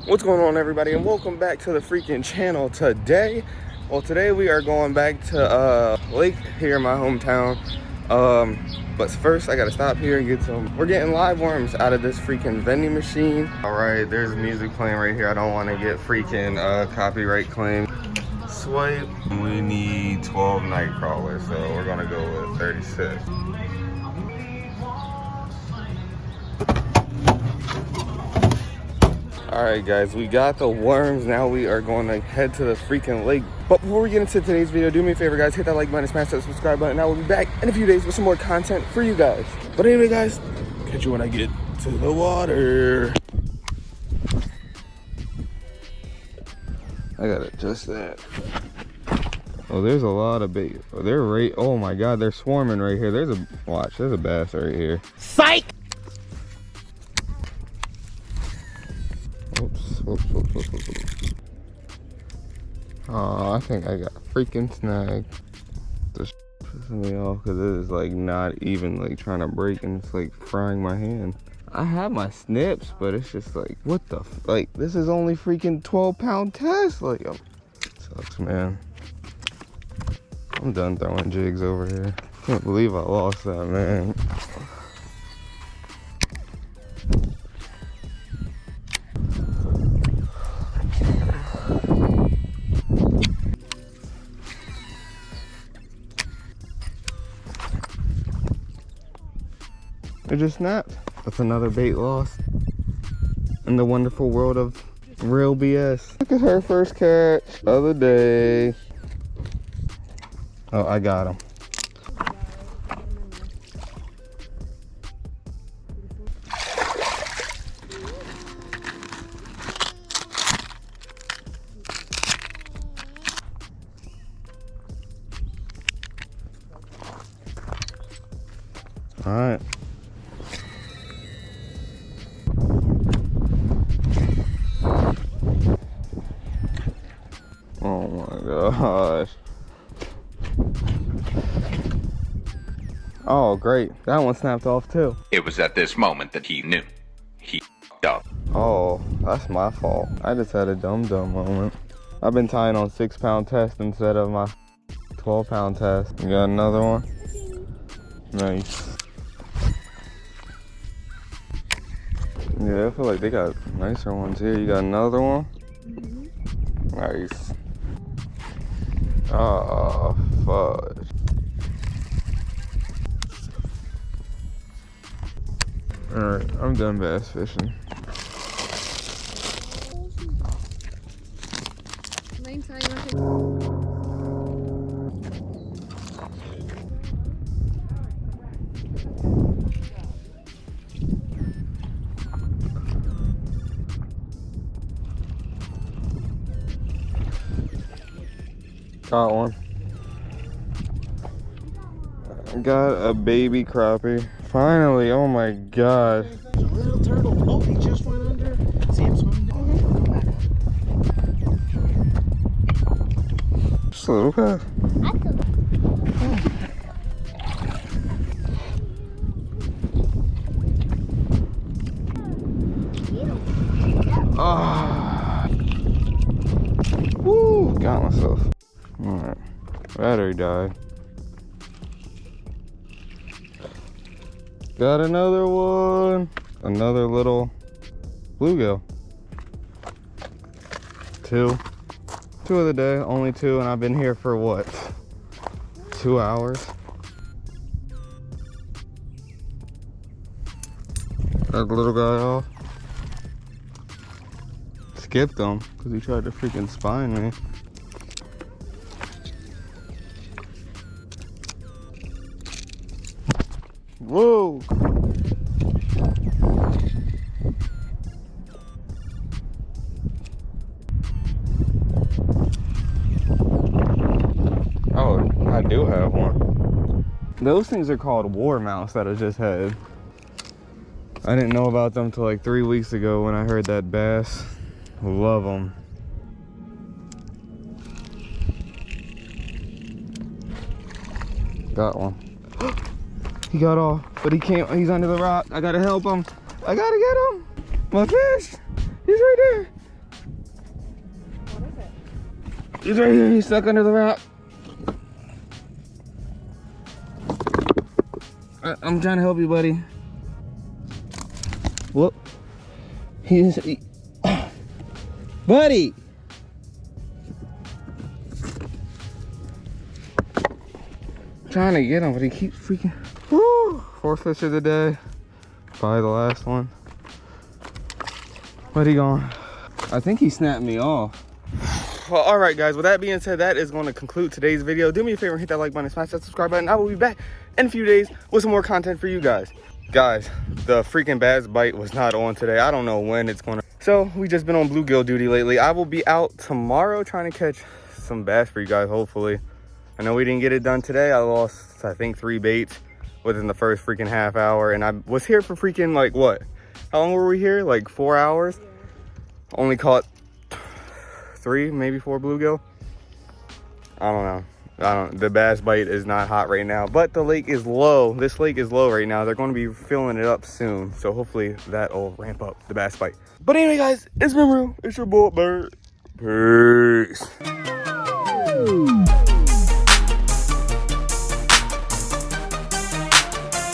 What's going on, everybody, and welcome back to the freaking channel today. Well, today we are going back to lake here in my hometown. But first I gotta stop here and get we're getting live worms out of this freaking vending machine. All right, there's music playing right here. I don't want to get freaking copyright claim. Swipe. We need 12 night crawlers, so we're gonna go with 36. Alright guys, we got the worms. Now we are going to head to the freaking lake. But before we get into today's video, do me a favor guys, hit that like button, smash that subscribe button. I will be back in a few days with some more content for you guys. But anyway guys, catch you when I get to the water. I gotta adjust that. Oh, there's a lot of bait. Oh, they're right, oh my god, they're swarming right here. There's a, watch, there's a bass right here. Psych! Oops. Oh, I think I got freaking snagged. This pissing me off because it is like not even like trying to break and it's like frying my hand. I have my snips, but it's just like, what the like, this is only freaking 12-pound test. Like, sucks, man. I'm done throwing jigs over here. Can't believe I lost that, man. It just snapped. That's another bait lost in the wonderful world of real BS. Look at her first catch of the day. Oh, I got him. All right. Oh my gosh. Oh, great. That one snapped off too. It was at this moment that he knew. He f***ed up. Oh, that's my fault. I just had a dumb moment. I've been tying on 6-pound test instead of my 12-pound test. You got another one? Nice. Yeah, I feel like they got nicer ones here. You got another one? Nice. Oh, fudge. Alright, I'm done bass fishing. Got one. Got a baby crappie. Finally, oh my god. There's a little turtle. Oh, he just went under. See him swimming down. Just a little bit. Ah. Woo, got myself. Alright. Battery died. Got another one. Another little bluegill. Two of the day, only two, and I've been here for what? 2 hours. That little guy off. Skipped him because he tried to freaking spine me. Whoa! Oh, I do have one. Those things are called war mouse that I just had. I didn't know about them till like 3 weeks ago when I heard that bass. Love them. Got one. He got off, but he can't. He's under the rock. I gotta help him. I gotta get him. My fish. He's right there. He's right here. He's stuck under the rock. I'm trying to help you, buddy. Whoop. Buddy! Trying to get him, but he keeps freaking. Woo! Fourth fish of the day. Probably the last one. Where'd he gone? I think he snapped me off. Well, all right, guys. With that being said, that is going to conclude today's video. Do me a favor and hit that like button, smash that subscribe button. I will be back in a few days with some more content for you guys. Guys, the freaking bass bite was not on today. I don't know when it's going to. So we just been on bluegill duty lately. I will be out tomorrow trying to catch some bass for you guys, hopefully. I know we didn't get it done today. I lost, I think, 3 baits within the first freaking half hour. And I was here for freaking, like, what? How long were we here? Like 4 hours? Only caught 3, maybe 4 bluegill. I don't know. The bass bite is not hot right now, but the lake is low. This lake is low right now. They're going to be filling it up soon. So hopefully that'll ramp up the bass bite. But anyway, guys, it's been real. It's your boy Bird. Peace.